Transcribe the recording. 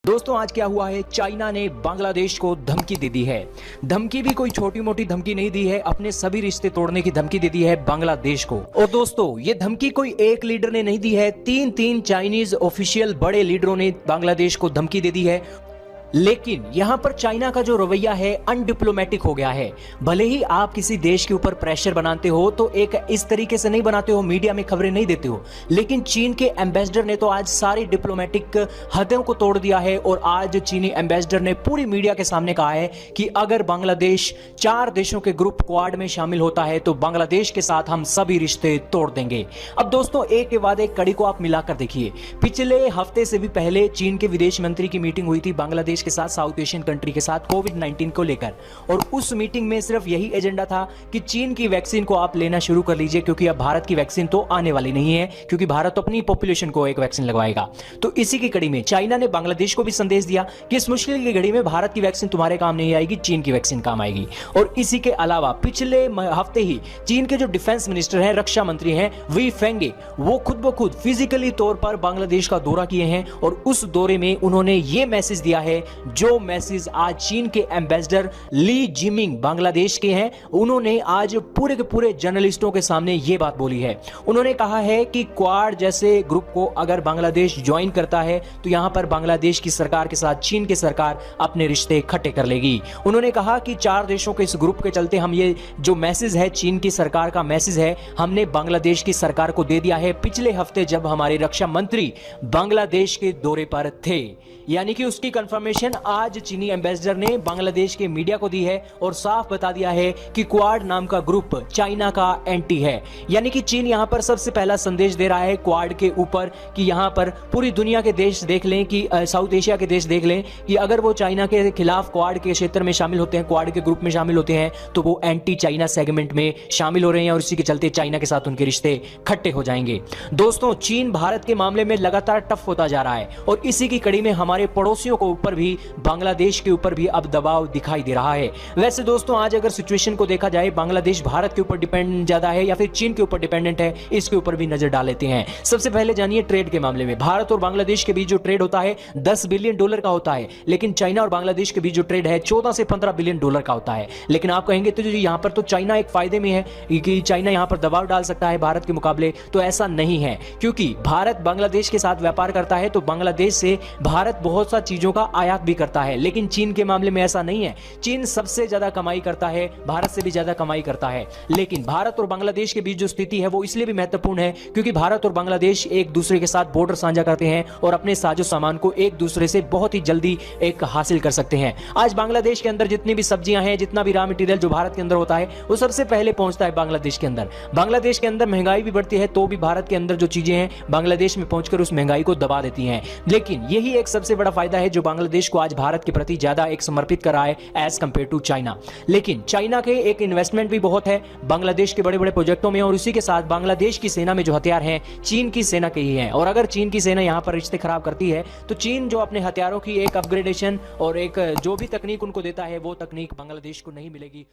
दोस्तों आज क्या हुआ है, चाइना ने बांग्लादेश को धमकी दे दी है। धमकी भी कोई छोटी मोटी धमकी नहीं दी है, अपने सभी रिश्ते तोड़ने की धमकी दे दी है बांग्लादेश को। और दोस्तों ये धमकी कोई एक लीडर ने नहीं दी है, तीन चाइनीज ऑफिशियल बड़े लीडरों ने बांग्लादेश को धमकी दे दी है। लेकिन यहां पर चाइना का जो रवैया है अनडिप्लोमेटिक हो गया है। भले ही आप किसी देश के ऊपर प्रेशर बनाते हो तो एक इस तरीके से नहीं बनाते हो, मीडिया में खबरें नहीं देते हो, लेकिन चीन के एम्बेसडर ने तो आज सारी डिप्लोमेटिक हदों को तोड़ दिया है। और आज चीनी एम्बेसडर ने पूरी मीडिया के सामने कहा है कि अगर बांग्लादेश 4 देशों के ग्रुप क्वाड में शामिल होता है तो बांग्लादेश के साथ हम सभी रिश्ते तोड़ देंगे। अब दोस्तों एक के बाद एक कड़ी को आप मिलाकर देखिए। पिछले हफ्ते से भी पहले चीन के विदेश मंत्री की मीटिंग हुई थी बांग्लादेश के साथ, साउथ एशियन कंट्री के साथ कोविड-19 को लेकर। और उस मीटिंग में सिर्फ यही एजेंडा था कि चीन की वैक्सीन को आप लेना शुरू कर लीजिए, क्योंकि अब भारत की वैक्सीन तो आने वाली नहीं है, क्योंकि भारत अपनी पॉपुलेशन को एक वैक्सीन लगवाएगा। तो इसी की कड़ी में चाइना ने बांग्लादेश को भी संदेश दिया कि इस मुश्किल की घड़ी में भारत की वैक्सीन तुम्हारे काम नहीं आएगी, चीन की वैक्सीन काम आएगी। और इसी के अलावा पिछले हफ्ते ही चीन के जो डिफेंस मिनिस्टर हैं, रक्षा मंत्री हैं वी फेंगे, वो खुद ब खुद फिजिकली तौर पर बांग्लादेश का दौरा किए हैं। और उस दौरे में उन्होंने ये मैसेज दिया है, जो मैसेज आज चीन के एम्बेसडर ली जिमिंग बांग्लादेश के हैं, उन्होंने आज पूरे के पूरे जर्नलिस्टों के सामने ये बात बोली है। उन्होंने कहा है कि क्वाड जैसे ग्रुप को अगर बांग्लादेश ज्वाइन करता है तो यहां पर बांग्लादेश की सरकार के साथ चीन की सरकार अपने रिश्ते खट्टे कर लेगी। उन्होंने कहा कि 4 देशों के इस ग्रुप के चलते हम ये जो मैसेज है, चीन की सरकार का मैसेज है, हमने बांग्लादेश की सरकार को दे दिया है पिछले हफ्ते जब हमारे रक्षा मंत्री बांग्लादेश के दौरे पर थे। यानी कि उसकी कंफर्मेशन आज चीनी एम्बेसडर ने बांग्लादेश के मीडिया को दी है और साफ बता दिया है कि क्वाड नाम का ग्रुप चाइना का एंटी है। यानी कि चीन यहां पर सबसे पहला संदेश दे रहा है क्वाड के ऊपर कि यहां पर पूरी दुनिया के देश देख लें, कि साउथ एशिया के देश देख लें कि अगर वो चाइना के खिलाफ क्वाड के क्षेत्र में शामिल होते हैं, क्वाड के ग्रुप में शामिल होते हैं, तो वो एंटी चाइना सेगमेंट में शामिल हो रहे हैं और इसी के चलते चाइना के साथ उनके रिश्ते खट्टे हो जाएंगे। दोस्तों चीन भारत के मामले में लगातार टफ होता जा रहा है और इसी की कड़ी में हमारे पड़ोसियों को ऊपर भी, बांग्लादेश के ऊपर भी अब दबाव दिखाई दे रहा है। वैसे दोस्तों आज अगर सिचुएशन को देखा जाए, बांग्लादेश भारत के ऊपर डिपेंडेंट ज्यादा है या फिर चीन के ऊपर डिपेंडेंट है, इसके ऊपर भी नजर डाल लेते हैं। सबसे पहले जानिए ट्रेड के मामले में। भारत और बांग्लादेश के बीच जो ट्रेड होता है $10 बिलियन का होता है, लेकिन चाइना और बांग्लादेश के बीच जो ट्रेड है $14 से $15 बिलियन का होता है। लेकिन आप कहेंगे तो यहां पर तो चाइना एक फायदे में है कि चाइना यहां पर दबाव डाल सकता है भारत के मुकाबले, तो ऐसा नहीं है। क्योंकि भारत बांग्लादेश के साथ व्यापार करता है तो बांग्लादेश से भारत बहुत सा चीजों का आयात भी करता है, लेकिन चीन के मामले में ऐसा नहीं है। चीन सबसे ज्यादा कमाई करता है, भारत से भी ज्यादा कमाई करता है। लेकिन भारत और बांग्लादेश के बीच जो स्थिति है वो इसलिए भी महत्वपूर्ण है क्योंकि भारत और बांग्लादेश एक दूसरे के साथ बॉर्डर साझा करते हैं और अपने साजो सामान को एक दूसरे से बहुत ही जल्दी एक हासिल कर सकते हैं। आज बांग्लादेश के अंदर जितनी भी सब्जियां हैं, जितना भी रॉ मटेरियल जो भारत के अंदर होता है, वो सबसे पहले पहुंचता है बांग्लादेश के अंदर। बांग्लादेश के अंदर महंगाई भी बढ़ती है तो भी भारत के अंदर जो चीजें हैं बांग्लादेश में पहुंचकर उस महंगाई को दबा देती हैं। लेकिन यही एक सबसे बड़ा फायदा है जो बांग्लादेश को आज भारत के प्रति ज्यादा एक समर्पित कर रहा है एज कंपेयर टू चाइना। लेकिन चाइना के एक इन्वेस्टमेंट भी बहुत है बांग्लादेश के बड़े बड़े प्रोजेक्टों में, और उसी के साथ बांग्लादेश की सेना में जो हथियार हैं चीन की सेना के ही हैं। और अगर चीन की सेना यहां पर रिश्ते खराब करती है तो चीन जो अपने हथियारों की एक अपग्रेडेशन और एक जो भी तकनीक उनको देता है वो तकनीक बांग्लादेश को नहीं मिलेगी।